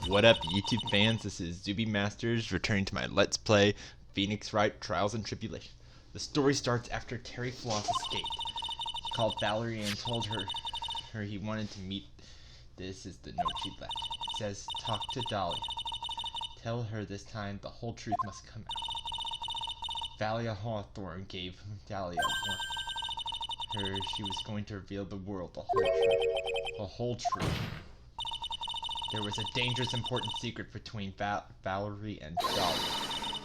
What up, YouTube fans? This is Zuby Masters returning to my Let's Play Phoenix Wright Trials and Tribulation. The story starts after Terry Floss escaped. He called Valerie and told her he wanted to meet. This is the note she left. It says, "Talk to Dahlia. Tell her this time the whole truth must come out." Valeria Hawthorne gave Dahlia a warning. She was going to reveal the world the whole truth. The whole truth. There was a dangerous, important secret between Valerie and Dahlia.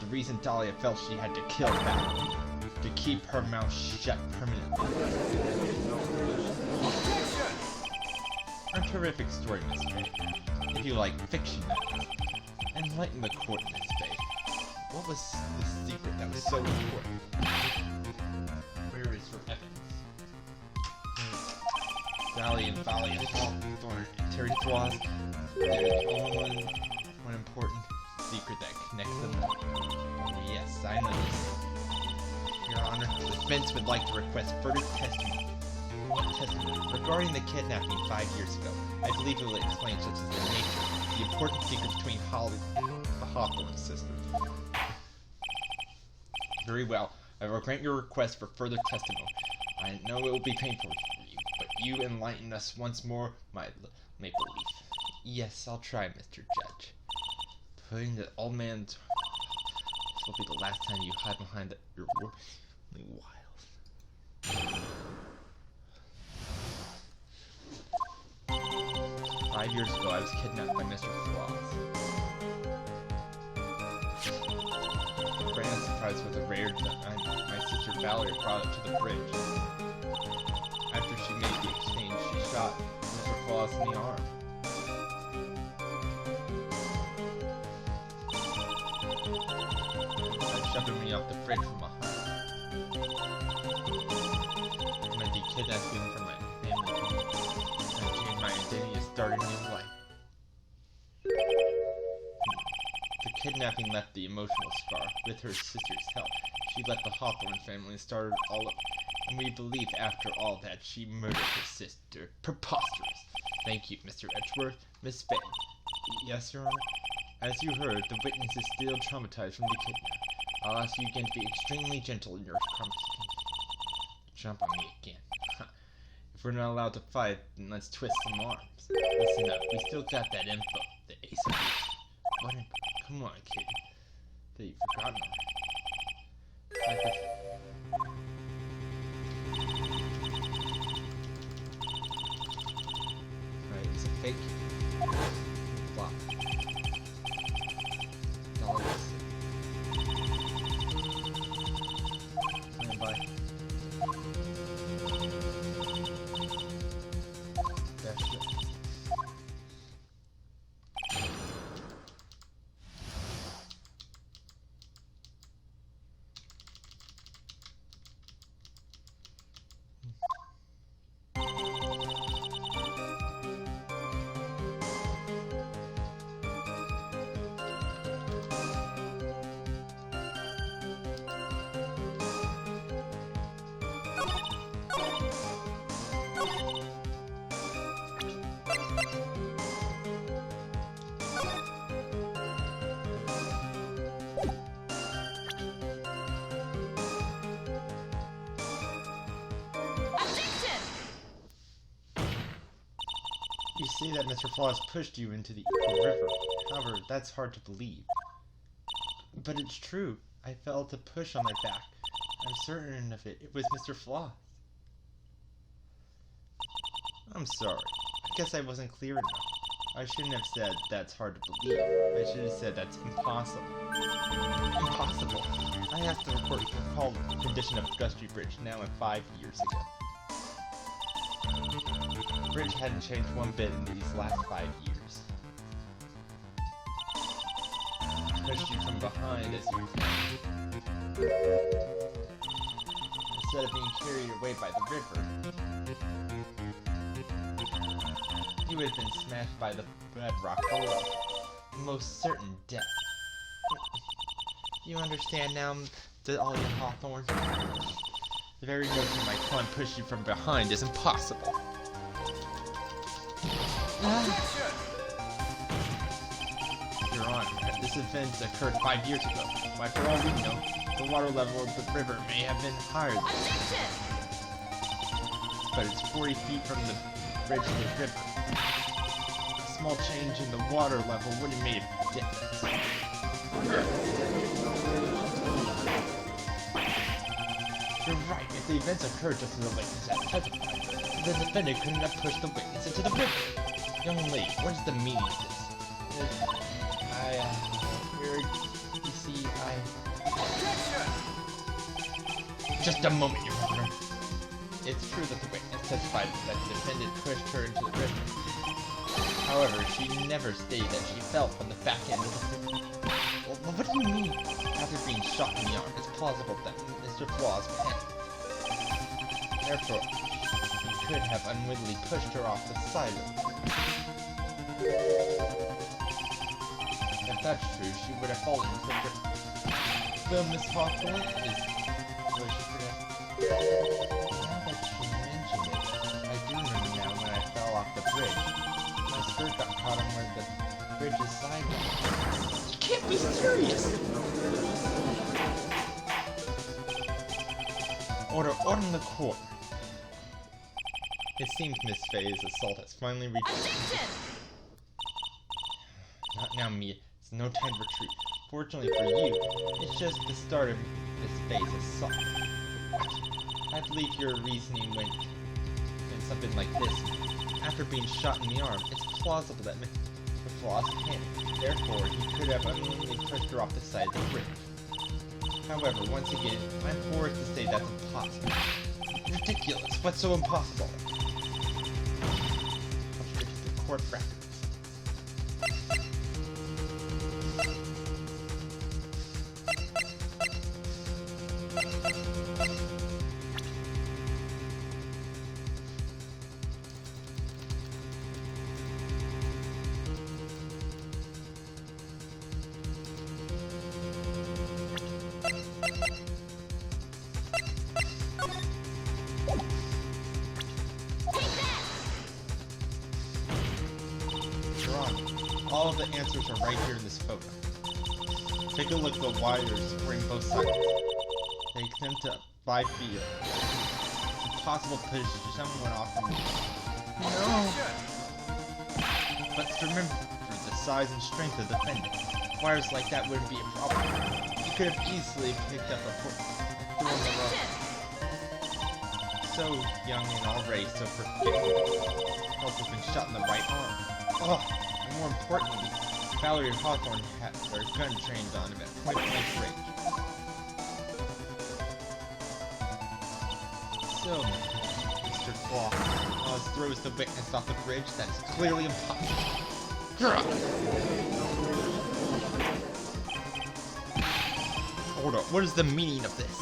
The reason Dahlia felt she had to kill Valerie, to keep her mouth shut permanently. A terrific story, mystery. If you like fiction, enlighten the court in this space. What was the secret that was so important? Where is her evidence? Dahlia and Valerie Hawthorne and Terry Floss. There's only one important secret that connects them all. Yes, I know this. Your Honor, the defense would like to request further testimony. What testimony? Regarding the kidnapping 5 years ago. I believe it will explain such as the nature, the important secret between the Hawthorne sisters. Very well. I will grant your request for further testimony. I know it will be painful for you, but you enlighten us once more, my belief. Yes, I'll try, Mr. Judge. Putting the old man's... This will be the last time you hide behind your worldly wiles. 5 years ago, I was kidnapped by Mr. Floss. Grand surprise with a rare my sister Valerie brought it to the bridge. After she made the exchange, she shot Mr. Floss in the arm. Shoving me off the bridge from behind. I might be kidnapping from my family. I changed my identity and started a new life. The kidnapping left the emotional scar. With her sister's help, she left the Hawthorne family and started all over. And we believe after all that she murdered her sister. Preposterous. Thank you, Mr. Edgeworth. Miss Faye. Yes, Your Honor? As you heard, the witness is still traumatized from the kidnapping. I'll ask you again to be extremely gentle in your comments. Jump on me again. If we're not allowed to fight, then let's twist some arms. Listen up, we still got that info. The ace of base. What info? Come on, kid. That you've forgotten already. Right, it's a fake. Flop. Dollars. Bye. That's it. You say that Mr. Floss pushed you into the river. However, that's hard to believe. But it's true. I felt a push on my back. I'm certain of it. It was Mr. Floss. I'm sorry. I guess I wasn't clear enough. I shouldn't have said that's hard to believe. I should have said that's impossible. Impossible? I have to recall the condition of Gustry Bridge now and 5 years ago. The bridge hadn't changed one bit in these last 5 years. I pushed you from behind as you instead of being carried away by the river. You would have been smashed by the bedrock below. Most certain death. You understand now, Dahlia Hawthorne? The very notion my clone pushed you from behind is impossible. Your Honor, this event occurred 5 years ago. Why, for all we know, the water level of the river may have been higher than this. But it's 40 feet from the bridge to the river. A small change in the water level would have made a difference. You're right. If the events occurred just as the witness had testified, the defendant couldn't have pushed the witness into the river. Young lady, what is the meaning of this? You see, Just a moment, Your Honor. It's true that the witness testified that the defendant pushed her into the river. However, she never stated that she fell from the back end of the river. Well, what do you mean? After being shot in the arm, it's plausible that Mr. Flaws panicked. Therefore, he could have unwittingly pushed her off the side of the river. If that's true, she would have fallen into the river. So, Miss Hawthorne is... was she pronounced? Now that she mentioned it, I do remember now when I fell off the bridge. My skirt got caught on one of the bridge's sidewalk. You can't be serious! Order in the court. It seems Miss Faye's assault has finally reached... Not now, Mia. It's no time to retreat. Fortunately for you, it's just the start of Miss Faye's assault. I believe your reasoning went something like this. After being shot in the arm, it's plausible that Mr. Flaws panicked. Therefore, he could have unwittingly pushed her off the side of the bridge. However, once again, I'm forced to say that's impossible. Ridiculous! What's so impossible? The court records. 'em. All of the answers are right here in this photo. Take a look at the wires supporting both sides. They extend to 5 feet. It's impossible to push someone off from the... No! But remember the size and strength of the defendant. Wires like that wouldn't be a problem. You could have easily picked up a foot through the rope. So young and already so forgiving. Also been shot in the right arm. Ugh! And more importantly, Valerie and Hawthorne had their gun trained on him at point-blank range. So, Mr. Flaws throws the witness off the bridge. That is clearly impossible. Hold on, what is the meaning of this?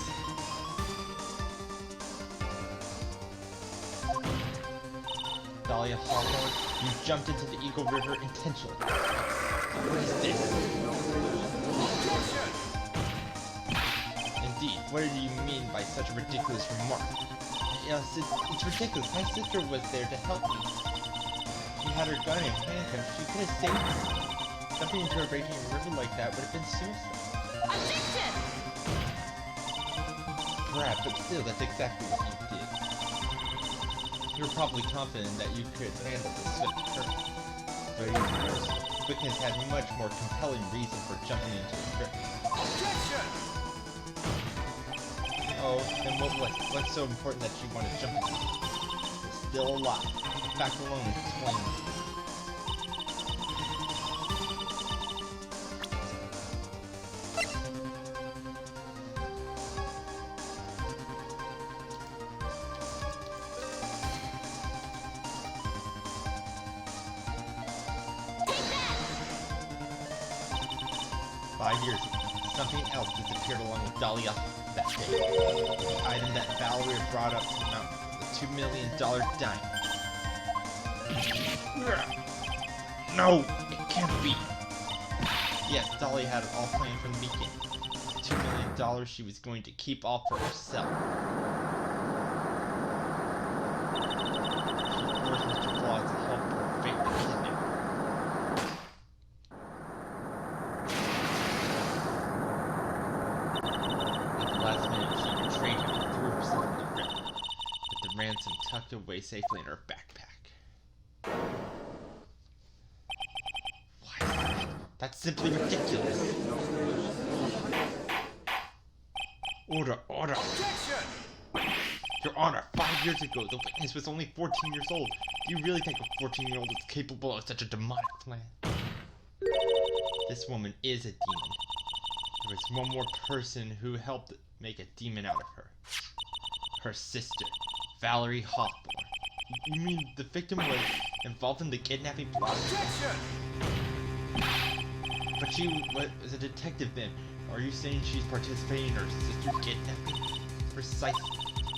Dahlia Hawthorne, you jumped into the Eagle River intentionally. What is this? Indeed, what do you mean by such a ridiculous remark? Yes, it's ridiculous. My sister was there to help me. She had her gun in handcuffs. She could have saved me. Jumping into a raging river like that would have been suicide. Perhaps, but still, that's exactly what you did. You're probably confident that you could handle the swift current. But even worse, witness had much more compelling reason for jumping into the river. Oh, then what's so important that you want to jump into? It's still alive. The fact alone explains. 5 years ago, something else disappeared along with Dahlia that day. The item that Valerie brought up to the mountain, the $2 million diamond. No, it can't be. Yes, Dahlia had it all planned from the beginning. The $2 million she was going to keep all for herself. She forced Mr. Flaws to help her fake the kidnapping. tucked away safely in her backpack. Why? That's simply ridiculous. Order, order. Objection! Your Honor, 5 years ago, the witness was only 14 years old. Do you really think a 14-year-old is capable of such a demonic plan? This woman is a demon. There was one more person who helped make a demon out of her. Her sister, Valerie Hawthorne. You mean the victim was involved in the kidnapping plot? Objection! But she was a detective then. Are you saying she's participating in her sister's kidnapping? Precisely.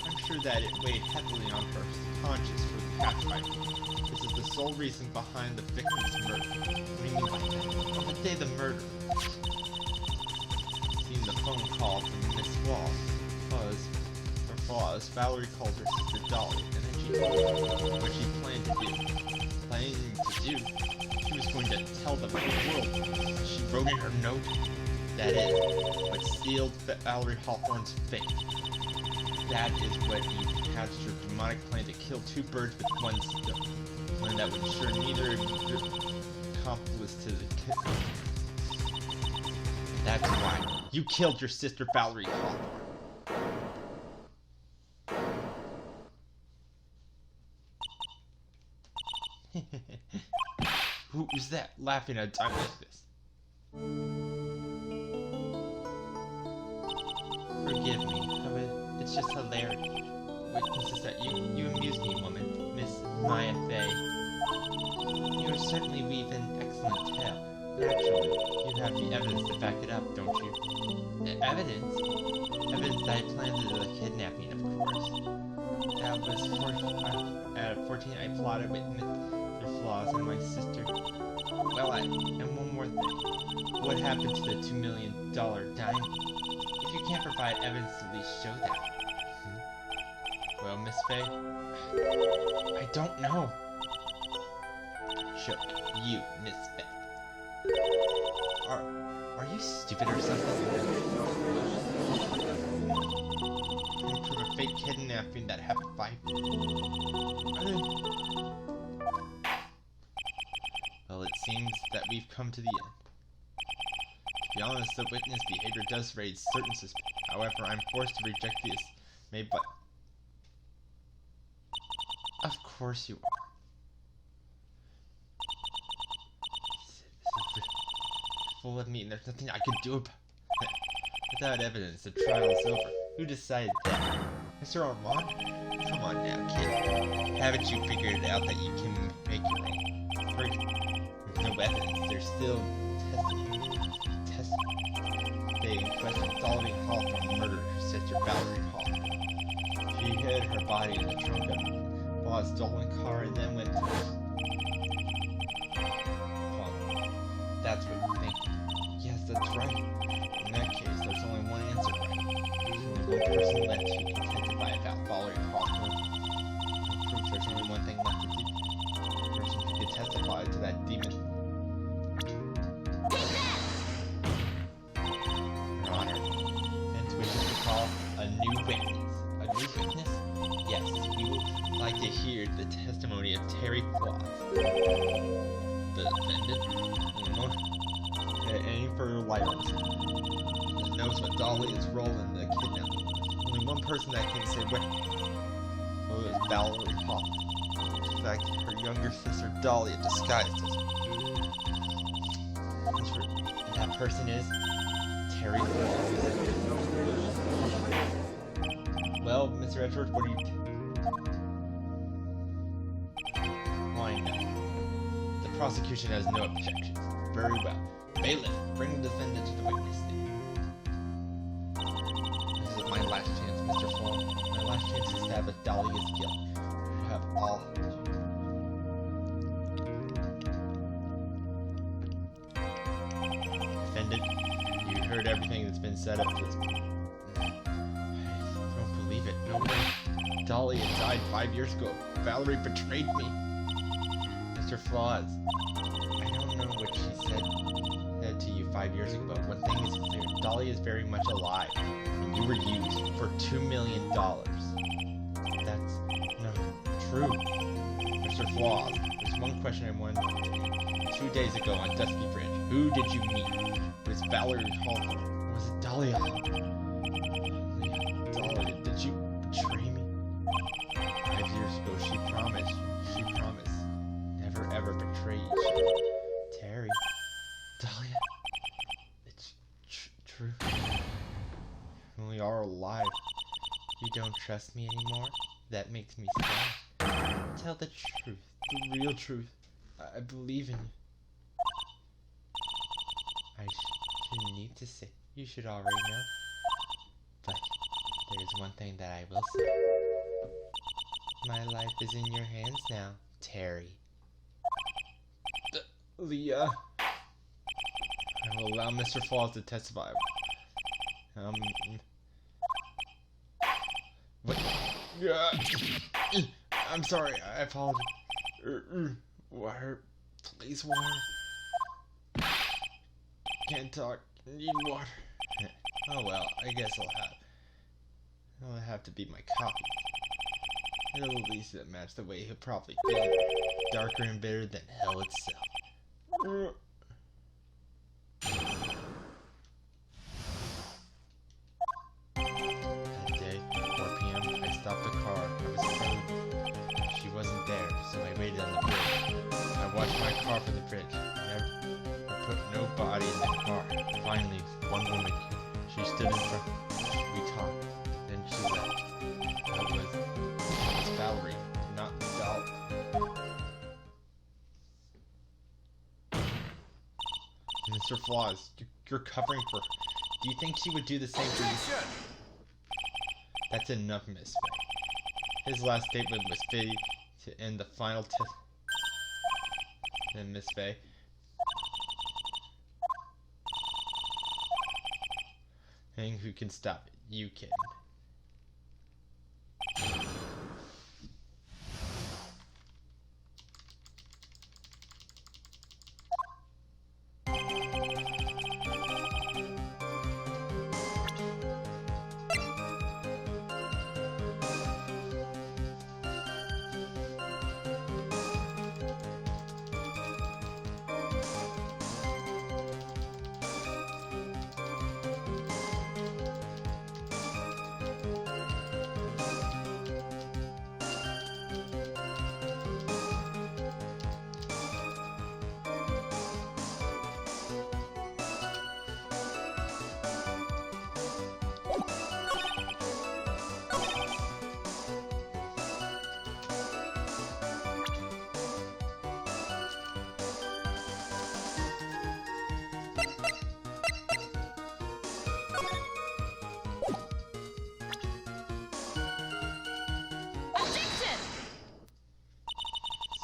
I'm sure that it weighed heavily on her conscience for the past 5 years. This is the sole reason behind the victim's murder. What do you mean by that? On the day of the murder, seeing the phone call from Miss Flaws, Valerie called her sister Dolly, and then she told her what she planned to do. She was going to tell the whole world. She wrote in her note, that is what sealed Valerie Hawthorne's fate. That is what you hatched your demonic plan to kill 2 birds with 1 stone. A plan that would ensure neither of your accomplice to the kill. That's why you killed your sister Valerie Hawthorne. Who is that laughing at a time like this? Forgive me, but it's just hilarious. Witnesses that you amuse me, woman, Miss Maya Fey. You certainly weave an excellent tale. Naturally, you have the evidence to back it up, don't you? Evidence? Evidence that I planned the kidnapping, of course. That was at 14 I plotted with Mr. Flaws and my sister. Well, and one more thing. What happened to the $2 million diamond? If you can't provide evidence, at least show that. Well, Miss Fey, I don't know. Shook, you, Miss Fey. Are you stupid or something? Can you prove a fake kidnapping that happened 5 Well, it seems that we've come to the end. To be honest, the witness behavior does raise certain suspicions. However, I'm forced to reject this made by... Of course you are. Full of me, and there's nothing I can do about it. Without evidence, the trial is over. Who decided that? Mr. Armand? Come on now, kid. Haven't you figured it out that you can make your own verdict? There's no evidence. There's still they question Dolly Hawthorne murdered her sister Valerie Hawthorne. She hid her body in the trunk of Bob's stolen car and then went to... Well, that's what you think. Yes, that's right. In that case, there's only one answer right. There's only one person left who can testify about Valerie Hawthorne. Proof there's only one thing left to do. The person who can testify to that demon. Your Honor, hence we should call a new witness. A new witness? Yes, we would like to hear the testimony of Terry Flaws. The defendant? Any further light on this? That knows what Dolly's role in the kidnapping. Only one person that can say what. Well, it was Valerie Hawthorne. In fact, her younger sister Dolly disguised as her. And that person is Terry Flaws. Well, Mr. Edgeworth, what do you... Why not? The prosecution has no objections. Very well. Bailiff, bring the defendant to the witness stand. This is my last chance, Mr. Flaw. My last chance to establish Dahlia's guilt. You have all Defendant, you heard everything that's been said up to this point. I don't believe it. No way. Dahlia died 5 years ago. Valerie betrayed me. Mr. Flaws, I don't know what she said to you 5 years ago, but one thing is clear. Dolly is very much alive, and you were used for $2 million. That's... no. true. Mr. Flaws, there's one question I wanted to 2 days ago on Dusky Bridge. Who did you meet? It was Valerie Hawthorne. Or was it Dahlia Hawthorne? Dahlia, did you betray me? 5 years ago, she promised. Never ever betray each other. Terry. Dahlia. It's true. We are alive. You don't trust me anymore? That makes me sad. Tell the truth. The real truth. I believe in you. I shouldn't need to say. You should already know. But there's one thing that I will say. My life is in your hands now, Terry. Leah. I will allow Mr. Falls to testify. What? I'm sorry, I apologize. Water. Please, water. Can't talk. Need water. Oh well, I guess I'll have to be my copy. It'll at least match the way he'll probably feel. Darker and bitter than hell itself. That day, 4 p.m., I stopped the car. I was so... She wasn't there, so I waited on the bridge. I watched my car from the bridge. I put no body in the car. Finally, one woman came. She stood in front. We talked. Then she left. That was Valerie, not Doll. Mr. Flaws, you're covering for her. Do you think she would do the same for you? That's enough, Miss Faye. His last statement was fitting to end the final test. Then Miss Faye. And who can stop it? You can.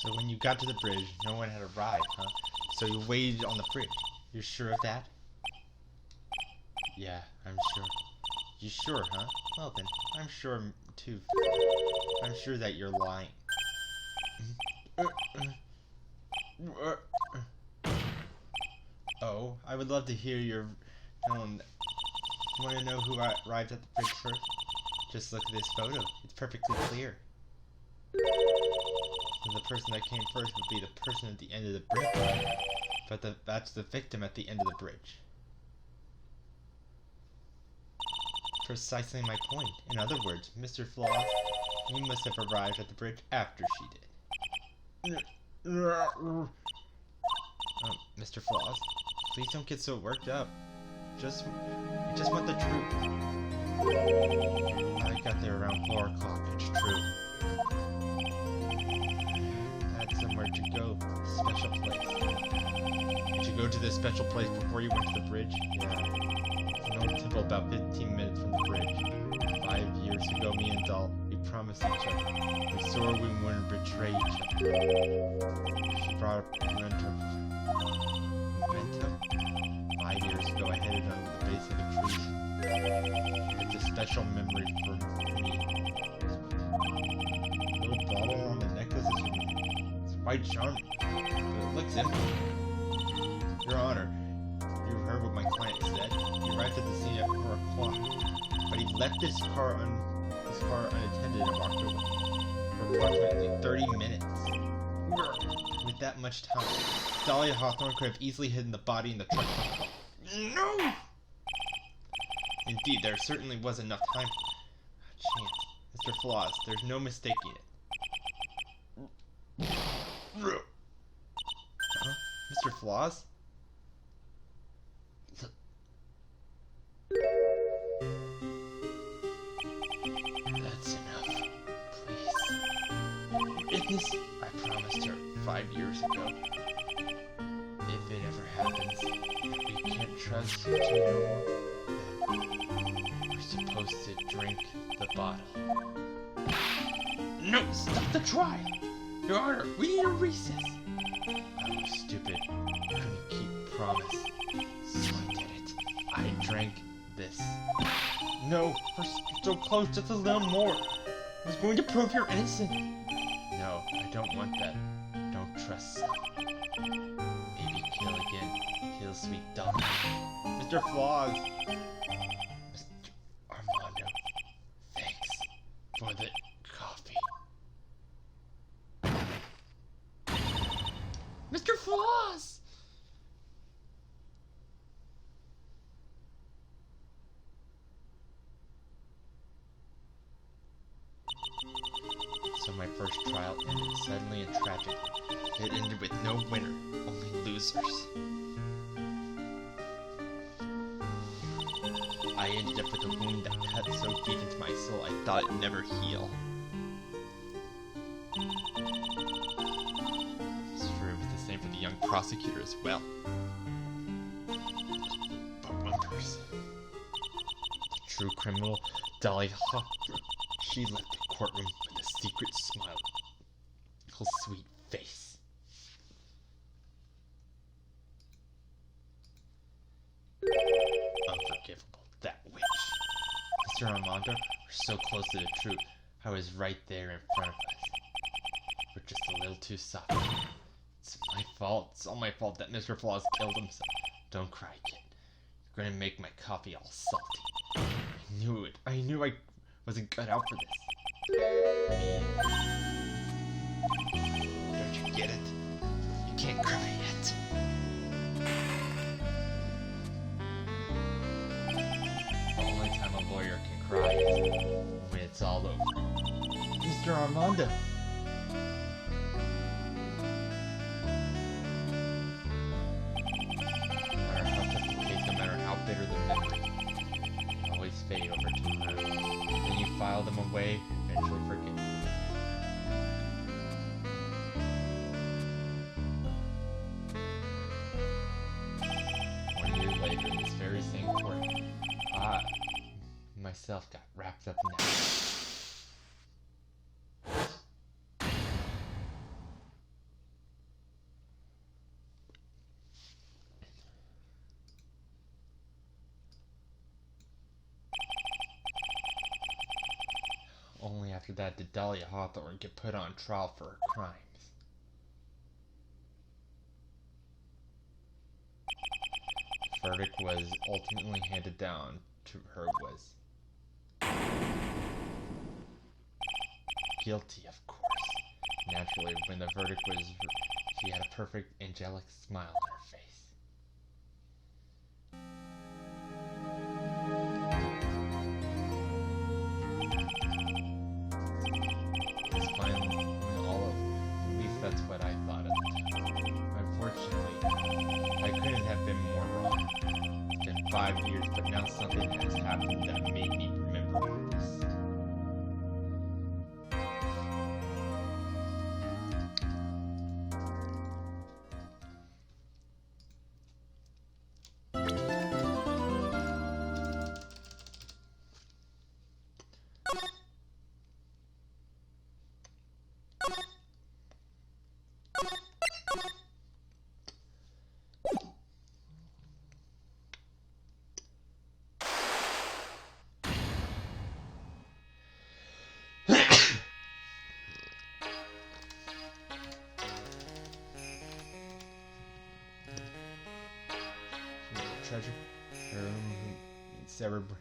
So when you got to the bridge, no one had arrived, huh? So you waited on the bridge. You're sure of that? Yeah, I'm sure. You sure, huh? Well then, I'm sure too. I'm sure that you're lying. Oh, I would love to hear your tone. Want to know who arrived at the bridge first? Just look at this photo. It's perfectly clear. The person that came first would be the person at the end of the bridge. But that's the victim at the end of the bridge. Precisely my point. In other words, Mr. Flaws, you must have arrived at the bridge after she did. Mr. Flaws, please don't get so worked up. We just want the truth. I got there around 4 o'clock, it's true. I had somewhere to go, a special place. Did you go to this special place before you went to the bridge? Yeah. It's an old temple about 15 minutes from the bridge. 5 years ago, me and Doll, we promised each other. We swore we wouldn't betray each other. She brought up a memento. Memento? 5 years ago, I headed under the base of a tree. It's a special memory for me. Little bottle on the necklace is quite charming, but it looks empty. Your Honor, you heard what my client said. He arrived at the scene at 4 o'clock, but he left his car unattended and walked away. for approximately 30 minutes. With that much time, Dahlia Hawthorne could have easily hidden the body in the truck. No! Indeed, there certainly was enough time. Chance. Mr. Flaws, there's no mistaking it. Huh? Mr. Flaws? That's enough. Please. Witness, I promised her 5 years ago. If it ever happens, we can't trust you two no more. We're supposed to drink the bottle. No, stop the trial! Your Honor, we need a recess! I was stupid. Couldn't keep promise. So I did it. I drank this. No, we're so close, just a little more. I was going to prove you're innocent. No, I don't want that. Don't trust so. Maybe kill again. Kill sweet dumb. Mr. Flaws. Mr. Armando. Thanks for the coffee. Mr. Flaws! So my first trial ended suddenly and tragically. It ended with no winner, only losers. I ended up with a wound that cut so deep into my soul I thought it'd never heal. It's true, it was the same for the young prosecutor as well. But one person. The true criminal, Dahlia Hawthorne. She left the courtroom with a secret smile. Her sweet face. Unforgivable, that witch. Mr. Armando, we're so close to the truth. I was right there in front of us. We're just a little too soft. It's my fault. It's all my fault that Mr. Flaws killed himself. Don't cry, kid. You're gonna make my coffee all salty. I knew it. I knew I wasn't cut out for this. Don't you get it? You can't cry yet. The only time a lawyer can cry is when it's all over. Mr. Armando! No matter how tough the case, no matter how bitter the memory, they always fade over time. Then you file them away, eventually forget. 1 year later, in this very same court, I myself got wrapped up in that. Only after that did Dahlia Hawthorne get put on trial for her crimes. The verdict was ultimately handed down to her was guilty, of course. Naturally, when the verdict was, she had a perfect angelic smile on her face. It's finally all over. At least that's what I thought at the time. Unfortunately, I couldn't have been more wrong. It's been 5 years, but now something has happened that made me remember this. Treasure, cerebral.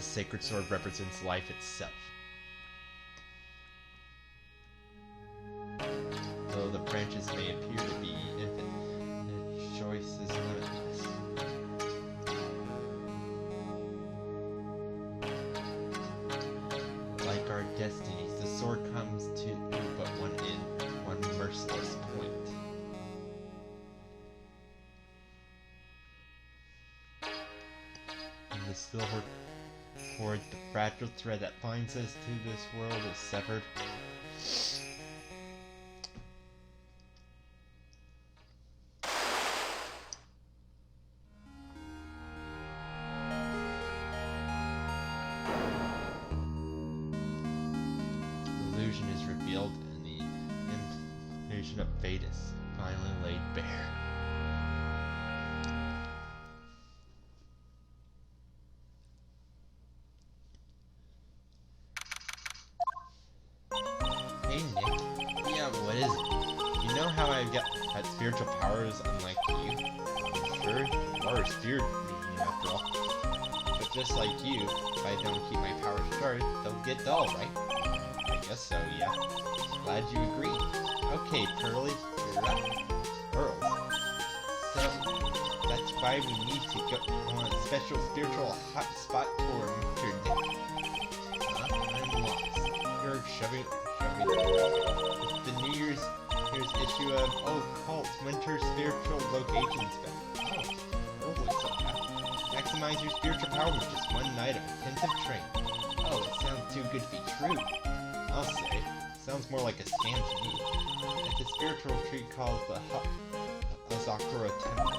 This sacred sword represents life itself. Though the branches may appear to be infinite, the choice is limitless. Like our destinies, the sword comes to but one end, one merciless point. In the silver cord, the fragile thread that binds us to this world is severed. The illusion is revealed, and the implication of fate is finally laid bare. Hey Nick. Yeah, what is it? You know how I've had spiritual powers unlike you? Sure, you are a spirit being after all. But just like you, if I don't keep my powers charged, they'll get dull, right? I guess so, yeah. Glad you agree. Okay, Pearly, you're up. Pearls. So, that's why we need to go on a special spiritual hotspot tour, Mr. Nick. I'm lost. You're shoving it's the New Year's issue of Cult Winter Spiritual Location Spell. Oh, totally so happy. Maximize your spiritual power with just one night of intensive training. Oh, it sounds too good to be true. I'll say. Sounds more like a scam to me. It's a spiritual retreat called the Azakura Temple.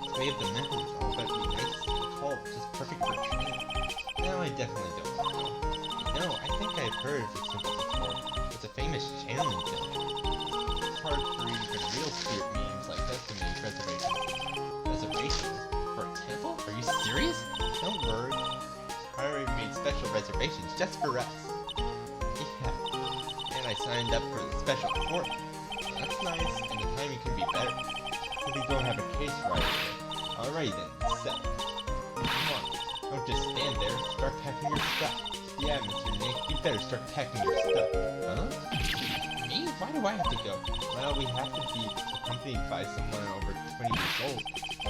Its way of the method is all about to be nice and cold, just perfect for training. No, I definitely don't want to go. No, I think I've heard of this temple before. It's a famous channeling temple. It's hard for even real spirit memes like us to make reservations. Reservations? For a temple? Are you serious? Don't worry. I already made special reservations just for us. Yeah. And I signed up for the special court. That's nice, and the timing can be better. If we don't have a case right away. Alright then, set. Come on. Don't just stand there. Start packing your stuff. Yeah, Mr. Nick, you better start packing your stuff. Huh? Me? Why do I have to go? Well, we have to be accompanied by someone over 20 years old.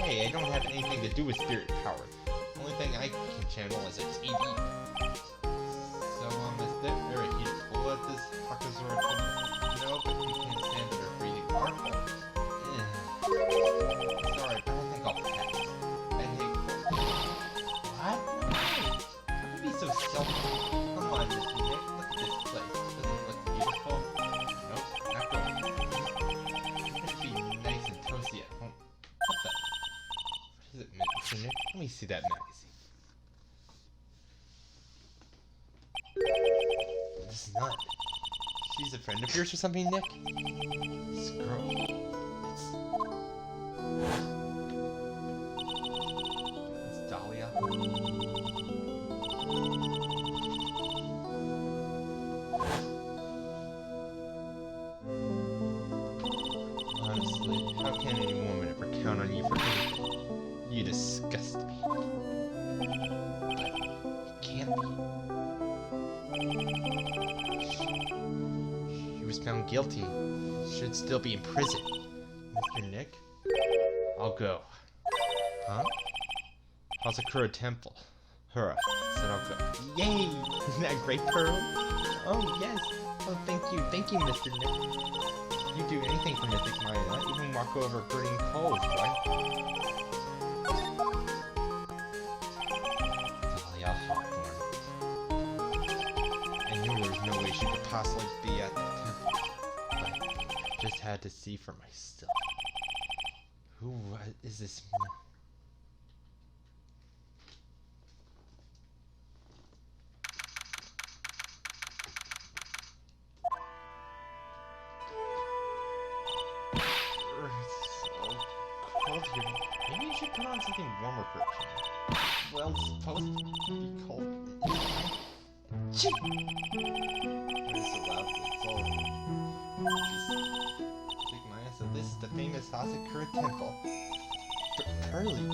Hey, I don't have anything to do with spirit power. The only thing I can channel is its ED. So, is there a heated pool at this Hakazura temple? No, but you can't stand under breathing water. Sorry, but I think I'll pass. I hate What? How could you be so selfish? Come on, Mr. Nick, look at this place. Doesn't it look beautiful? Nope, not going. It should be nice and toasty at home. What the? What is it, Mr. Nick? Let me see that magazine. This is not. She's a friend of yours or something, Nick? This girl. It's Dahlia. Honestly, how can any woman ever count on you for anything? You disgust me. But it can't be. She was found guilty. Should still be in prison. Mr. Nick? I'll go. Huh? Hazakura Temple. Hurrah. Said I'll go. Yay! Isn't that great, Pearl? Oh, yes. Oh, thank you, Mr. Nick. You do anything for Mythic Maya, not even walk over burning coals, right? Dahlia Hawthorne. I knew there was no way she could possibly be at that temple, but I just had to see for myself. Who is this man? It's so cold here. Maybe you should put on something warmer for a change. Well, it's supposed to be cold. Chee! It's so loud, it's all... So this is the famous Asakura Temple. Pearly.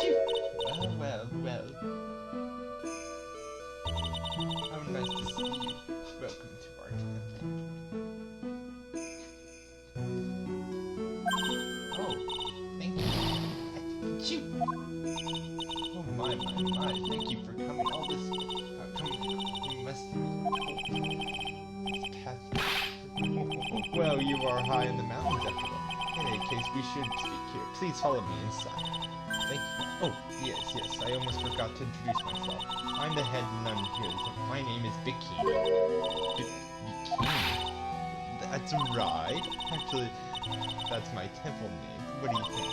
Chee! Well. How nice to see you. Welcome to our temple. Oh, thank you. Shoot! Oh my. Thank you for coming all this way. You must path. Well, you are high in the mountains after all. In any case, we should speak here. Please follow me inside. Thank you. Oh, yes. I almost forgot to introduce myself. I'm the head nun here. My name is Bikini. Bikini? That's right. Actually, that's my temple name. What do you think?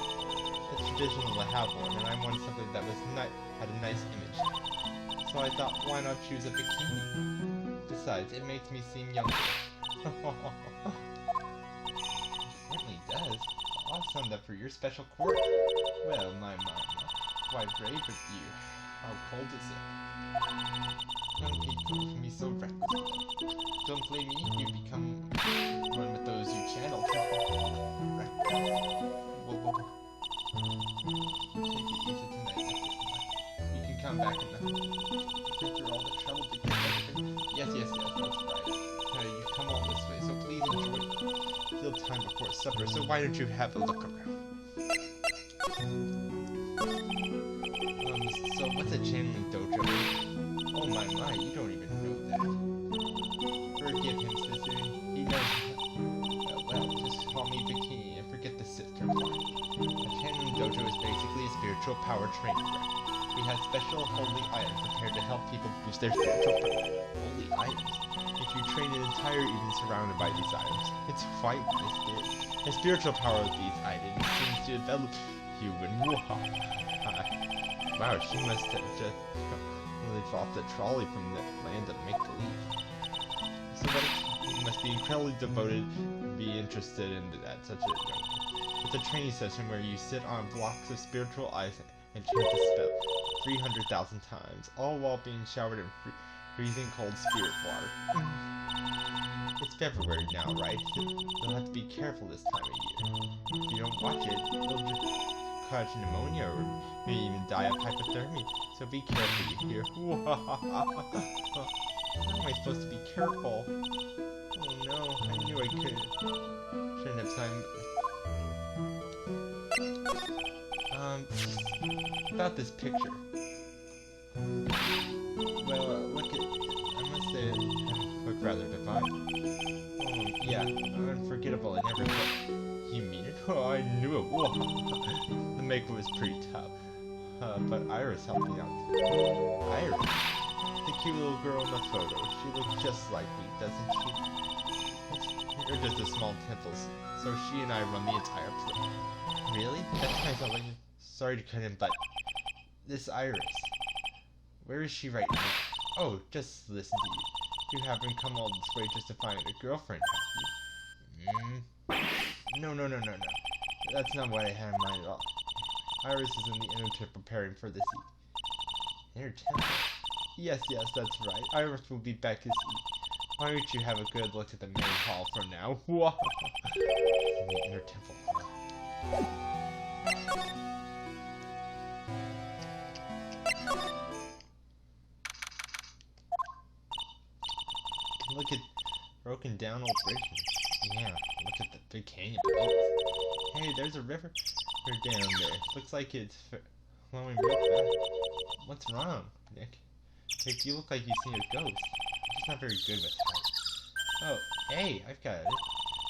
It's traditional to have one, and I wanted something that was had a nice image. So I thought, why not choose a bikini? Besides, it makes me seem younger. Certainly does. Awesome, that for your special court. Well, my. Why brave of you. How cold is it? Young people can be so reckless. Don't blame me if you become one with those you channel. Whoa. Take it easy tonight. You can come back and through all the trouble to get everything. Yes, that's right. You've come all this way, so please enjoy it. Still time before supper, so why don't you have a look around? So what's a channeling dojo? Oh my, you don't even know that. Forgive him, sister. He knows. Well, just call me Bikini and forget the sister part. A channeling dojo is basically a spiritual power training ground. We have special holy items prepared to help people boost their spiritual power. Holy items? If you train an entire evening surrounded by these items, it's quite mysterious. The spiritual power of these items seems to develop you and wow, she must have just lived off the trolley from the land of make-believe. So you must be incredibly devoted and be interested in that such a young. It's a training session where you sit on blocks of spiritual ice and chant the spell 300,000 times, all while being showered in freezing cold spirit water. It's February now, right? You'll have to be careful this time of year. If you don't watch it, you'll just catch pneumonia or maybe even die of hypothermia. So be careful, you hear? How am I supposed to be careful? Oh no, I knew I couldn't. Shouldn't have signed. About this picture. Well, look at. I must say it looked rather divine. Yeah, unforgettable in every way. You mean it? Oh, I knew it. Whoa. The makeup was pretty tough. But Iris helped me out. Iris? The cute little girl in the photo. She looks just like me, doesn't she? You're just a small temples, so she and I run the entire place. Really? That's kind of like. Sorry to cut in, but this Iris. Where is she right now? Oh, just listen to you. You haven't come all this way just to find a girlfriend, have you? No. That's not what I had in mind at all. Iris is in the inner temple preparing for this inner temple? Yes, that's right. Iris will be back this evening. Why don't you have a good look at the main hall for now? Whoa! The inner temple hall. Look at broken down old bridges. Yeah, look at the big canyon below us. Hey, there's a river down there. Looks like it's flowing real fast. What's wrong, Nick? Nick, you look like you've seen a ghost. I'm just not very good with that. Oh, hey, I've got it.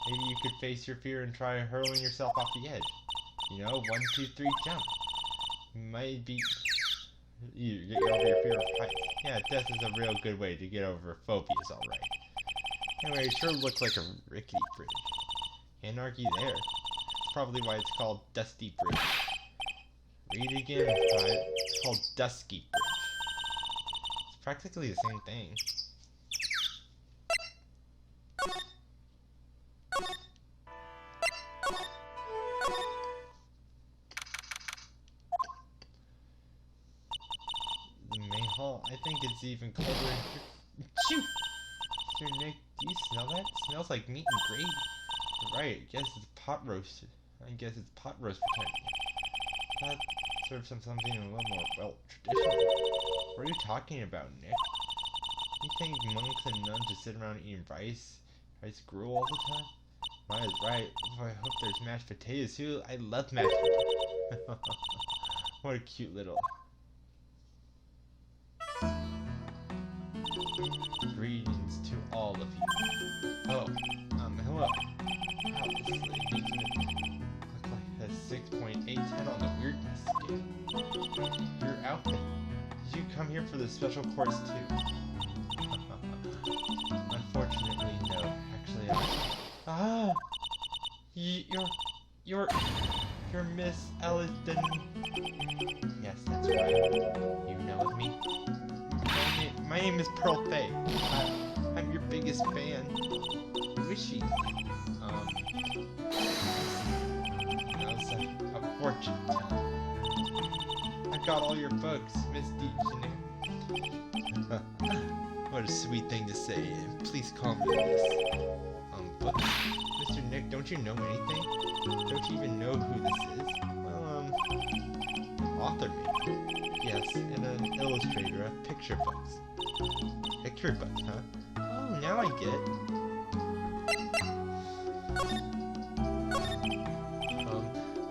Maybe you could face your fear and try hurling yourself off the edge. You know, 1, 2, 3, jump. Might be... You get over your fear of heights. Yeah, death is a real good way to get over phobias, alright. Anyway, it sure looks like a rickety bridge. Can't argue there. That's probably why it's called Dusty Bridge. Read it again, it's called Dusky Bridge. It's practically the same thing. The main hall, I think it's even colder in here. Shoot! Sir Nick, do you smell that? It smells like meat and gravy. Right, I guess it's pot roast for 10. So should have done something a little more, well, traditional. What are you talking about, Nick? You think monks and nuns just sit around eating rice gruel all the time? Mine is right. Oh, I hope there's mashed potatoes too. I love mashed potatoes. What a cute little... Greetings to all of you. Oh, hello. Wow, this lady makes me look like a 6.810 on the weirdness scale. Your outfit. Did you come here for the special course too? Unfortunately, no. Actually, you're Miss Alliston. Yes, that's right. You know of me? My name is Pearl Faye. I'm your biggest fan. Who is she? It's a fortune teller. I've got all your books, Miss Deacon. What a sweet thing to say. Please call me Miss. But Mr. Nick, don't you know anything? Don't you even know who this is? Well, author maybe. Yes, and an illustrator of picture books. Picture books, huh? Oh, now I get it.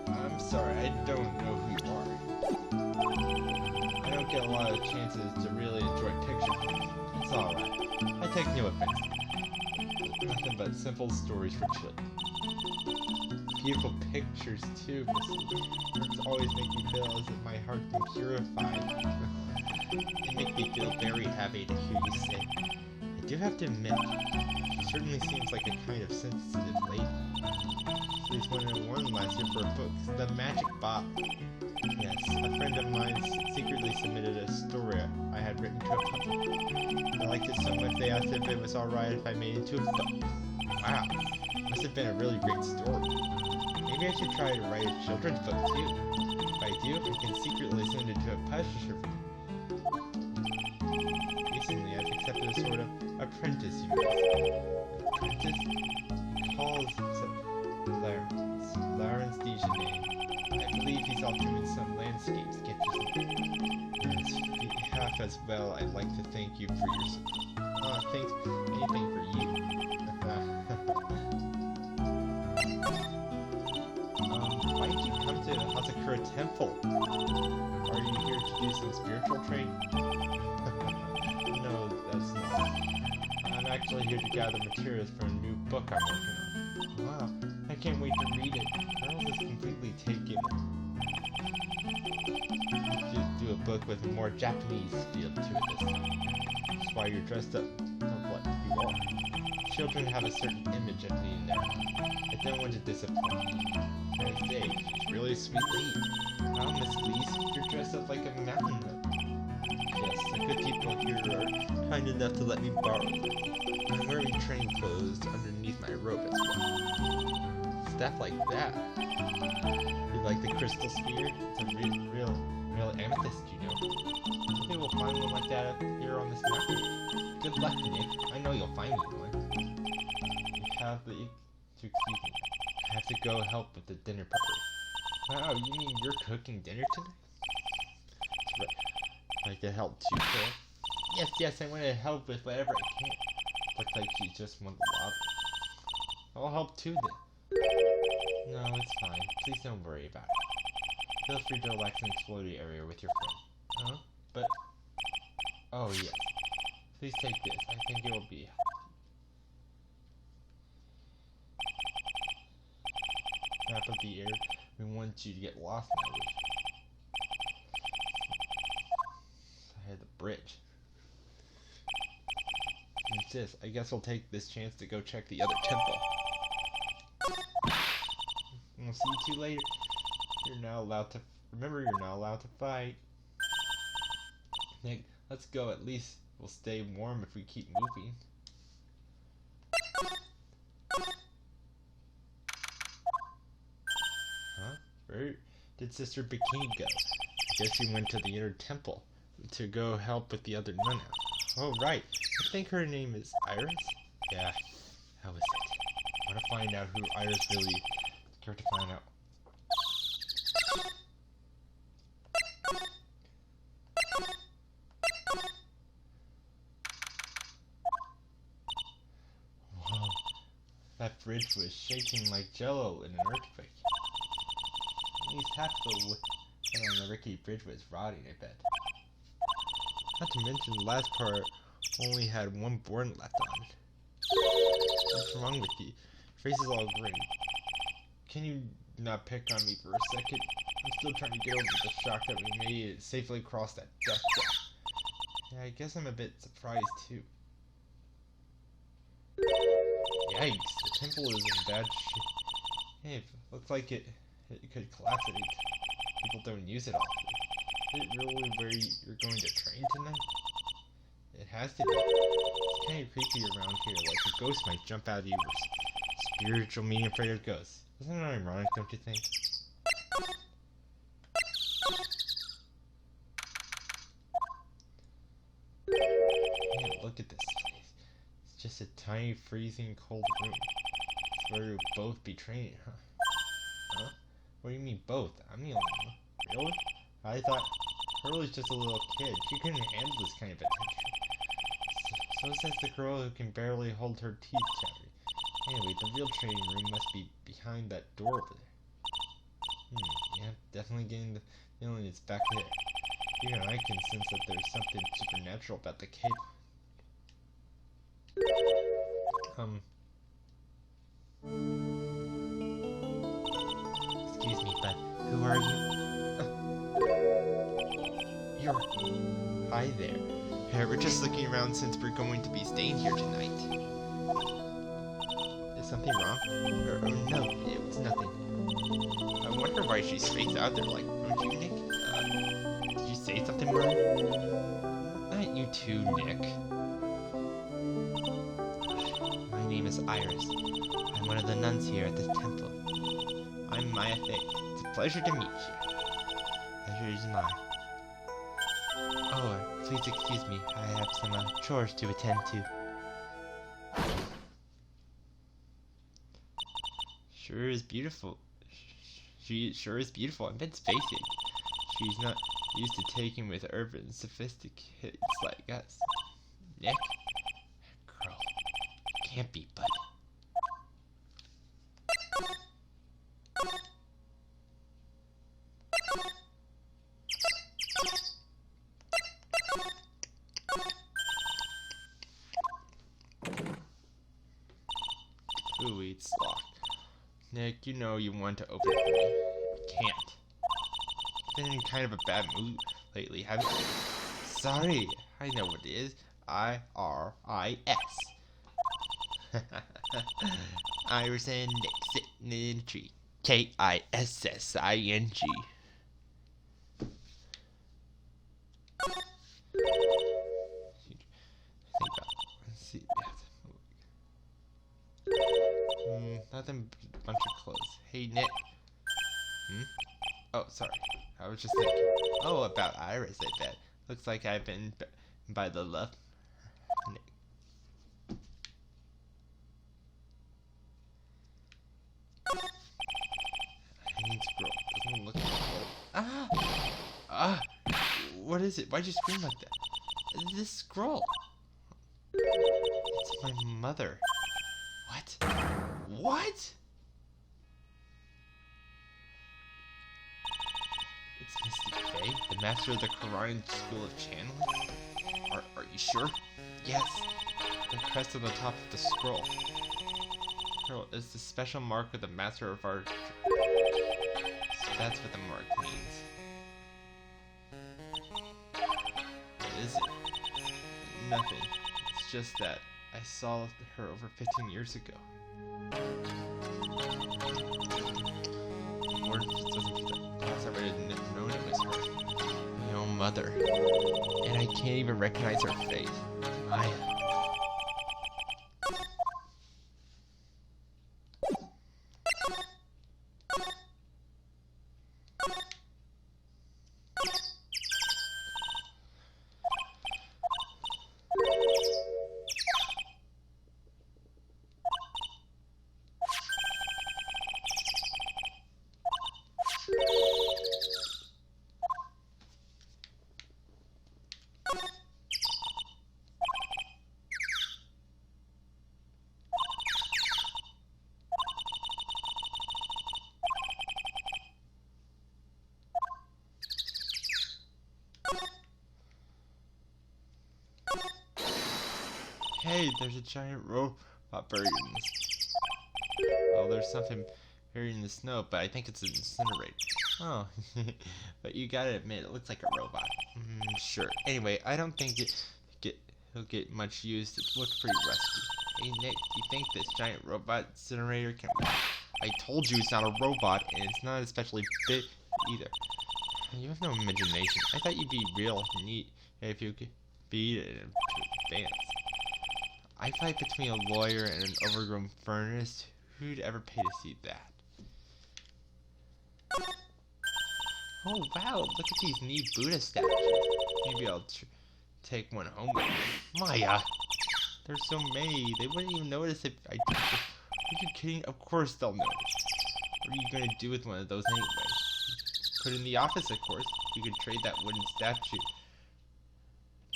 I'm sorry, I don't know who you are. I don't get a lot of chances to really enjoy picture books. It's alright. I take no offense. Nothing but simple stories for children. Beautiful pictures too, Miss Lee. It's always make me feel as if my heart's been purified. They make me feel very happy to hear you say. I do have to admit, she certainly seems like a kind of sensitive lady. At least when I won last year for a book, The Magic Bottle. Yes, a friend of mine secretly submitted a story I had written to a public. I liked it so much they asked if it was alright if I made it into a book. Wow, must have been a really great story. Maybe I should try to write a children's book too. If I do, I can secretly send it to a publisher. Recently, I've accepted a sort of apprentice, you know. Apprentice? He calls himself Lawrence Dejanay. I believe he's off doing some landscapes. Get you some. And half as well, I'd like to thank you for your support. Thanks. Anything for you. Why did you come to Hazakura Temple? Are you here to do some spiritual training? No, that's not. I'm actually here to gather materials for a new book I'm working on. Wow, I can't wait to read it. Charles is completely taken. Just do a book with a more Japanese feel to it this time. That's why you're dressed up what you are. Children have a certain image of me now. I don't want to disappoint you. I say, she's really a sweet lady. Wow, Miss Lees, you're dressed up like a mountain nymph. Yes, the good people here are kind enough to let me borrow them. I'm wearing train clothes underneath my robe as well. Stuff like that. You like the crystal sphere? It's a real amethyst, you know. Maybe we'll find one like that up here on this mountain. Good luck, Nick. I know you'll find me one. Excuse me. I have to go help with the dinner preparation. Wow, you mean you're cooking dinner tonight? That's right. I can help too, Phil. Yes, I want to help with whatever I can. Looks like you just won the lottery. I'll help too then. No, it's fine. Please don't worry about it. Feel free to relax and explore the area with your friend. Huh? But... Oh, yes. Please take this. I think it will be... Map of the air. We want you to get lost in the region. I had the bridge. What's this? I guess I'll take this chance to go check the other temple. We'll see you two later. You're not allowed to... Remember, you're not allowed to fight. Nick, let's go. At least we'll stay warm if we keep moving. Huh? Where did Sister Bikini go? I guess she went to the inner temple to go help with the other nun out. Oh, right. I think her name is Iris? Yeah, how is it? I want to find out who Iris really... Care to find out. That bridge was shaking like jello in an earthquake. At least half the wood on the rickety bridge was rotting, I bet. Not to mention the last part only had one board left on it. What's wrong with you? Your face is all green. Can you not pick on me for a second? I'm still trying to get over the shock that we made it safely across that death trap. Yeah, I guess I'm a bit surprised too. Yikes, the temple is in bad shape. Hey, it looks like it could collapse at any time. People don't use it often. Is it really where you're going to train tonight? It has to be. It's kind of creepy around here, like a ghost might jump out of you. Spiritual meaning for your ghosts. Isn't that ironic, don't you think? Man, look at this place. It's just a tiny, freezing cold room. It's where you'll both be training, huh? Huh? What do you mean both? I'm the only one. Really? I thought her was just a little kid. She couldn't handle this kind of attention. So says the girl who can barely hold her teeth chattering. Anyway, the real training room must be behind that door over there. Yeah, definitely getting the feeling it's back there. Even I can sense that there's something supernatural about the cave. Excuse me, but who are you? You're... Hi there. We're just looking around since we're going to be staying here tonight. Is something wrong? No, it was nothing. I wonder why she's spaced out there like, aren't you, Nick? Did you say something wrong? Not you too, Nick. My name is Iris. I'm one of the nuns here at the temple. I'm Maya Fey. It's a pleasure to meet you. Pleasure is mine. Oh, please excuse me. I have some chores to attend to. Sure is beautiful. She sure is beautiful. I bet face it. She's not used to taking with urban sophisticates like us. Nick? Girl. Can't be, bud. Ooh, it's locked. Nick, you know you want to open it for me. Can't. Been in kind of a bad mood lately, haven't you? Sorry, I know what it is. I-R-I-S. Iris and Nick sitting in a tree. K-I-S-S-I-N-G. Let's see. Nothing but a bunch of clothes. Hey, Nick. Oh, sorry. I was just thinking. Oh, about Iris, I bet. Looks like I've been by the love. Nick. Hanging scroll. Doesn't look like a Ah! Ah! What is it? Why'd you scream like that? This scroll. It's my mother. What? What? It's Misty Faye, the master of the Quran School of Channeling? Are you sure? Yes. The crest on the top of the scroll. Girl, is the special mark of the master of our... So that's what the mark means. What is it? Nothing. It's just that I saw her over 15 years ago. Word just doesn't fit that. Perhaps I would have known it was her. My own mother. And I can't even recognize her face. Maya. Hey, there's a giant robot buried in this. Well, there's something buried in the snow, but I think it's an incinerator. Oh, but you gotta admit, it looks like a robot. Sure. Anyway, I don't think he'll get much use. It looks pretty rusty. Hey, Nick, you think this giant robot incinerator can walk? I told you it's not a robot, and it's not especially big either. You have no imagination. I thought you'd be real neat if you could beat it in advance. I fight between a lawyer and an overgrown furnace. Who'd ever pay to see that? Oh wow, look at these neat Buddha statues. Maybe I'll take one home with me. Maya! There's so many, they wouldn't even notice if I did. Are you kidding? Of course they'll notice. What are you gonna do with one of those anyway? Put it in the office, of course. You could trade that wooden statue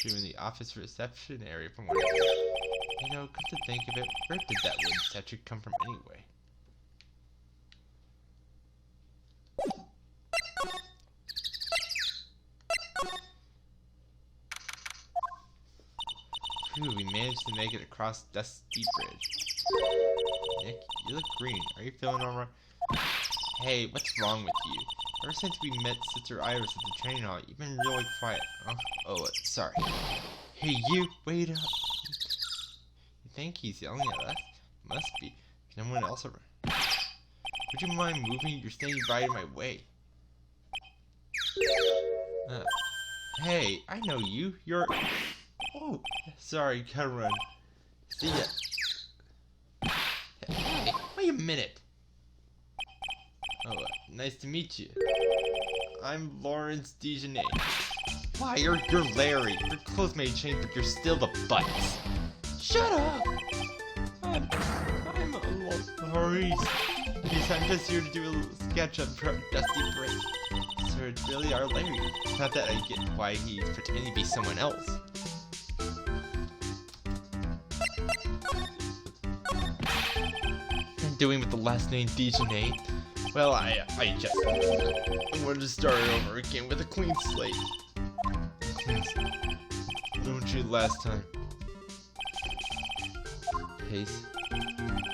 in the office reception area from one of them. You know, come to think of it, where did that wooden statue come from anyway? Phew, we managed to make it across Dusty Bridge. Nick, you look green. Are you feeling alright? Hey, what's wrong with you? Ever since we met Sister Iris at the training hall, you've been really quiet. Oh, sorry. Hey, you, wait up. You think he's yelling at us? Must be. There's no one else around. Would you mind moving? You're standing right in my way. Hey, I know you. You're... Oh, sorry, gotta run. See ya. Hey, wait a minute. Oh, nice to meet you. I'm Lawrence Dijonay. Why, you're Larry. Your clothes may change, but you're still the Butts. Shut up! I'm Maurice. Yes, I'm just here to do a little sketch of Dusty Bridge. So it's really our Larry. Not that I get why he's pretending to be someone else. I'm doing with the last name Dijonay. Well, I wanted to start over again with a clean slate. Don't you last time? Pace.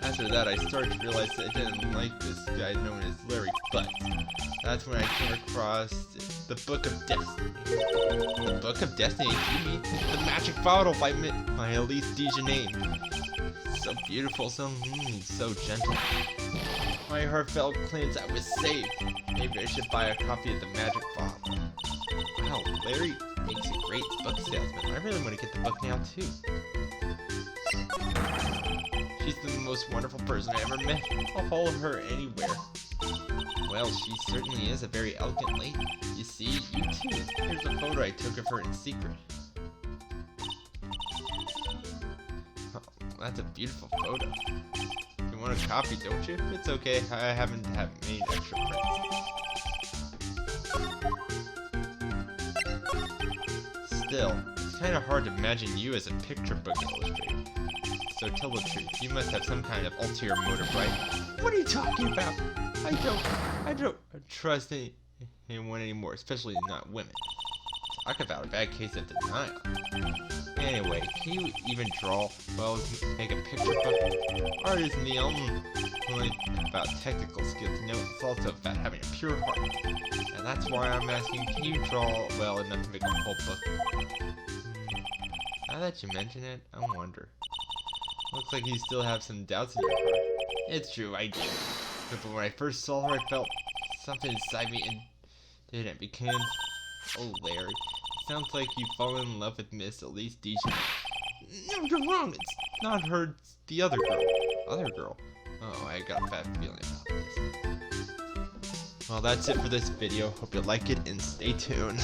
After that, I started to realize that I didn't like this guy known as Larry Butt. That's when I came across the Book of Destiny. The Book of Destiny? You mean the magic bottle by Elise Dijonay? So beautiful, so gentle. My heart felt cleansed. I was saved. Maybe I should buy a copy of the magic bottle. Wow, Larry makes a great book salesman. I really want to get the book now too. She's the most wonderful person I ever met. I'll follow her anywhere. Well, she certainly is a very elegant lady. You see, you too. Here's a photo I took of her in secret. Oh, that's a beautiful photo. You want a copy, don't you? It's okay, I haven't made extra prints. Still, it's kind of hard to imagine you as a picture book illustrator. So tell the truth, you must have some kind of ulterior motive, right? What are you talking about? I don't trust anyone anymore, especially not women. Talk about a bad case of denial. Anyway, can you even draw? Well, make a picture book? Art isn't the only about technical skills, you know, it's also about having a pure heart. And that's why I'm asking, can you draw well enough to make a whole book? Now that you mention it, I wonder. Looks like you still have some doubts in your heart. It's true, I do. But when I first saw her, I felt something inside me and didn't become... Oh, Larry. It sounds like you've fallen in love with Miss Elise Dijon. No, you're wrong. It's not her, it's the other girl. Other girl? Oh, I got a bad feeling about this. Well, that's it for this video. Hope you like it and stay tuned.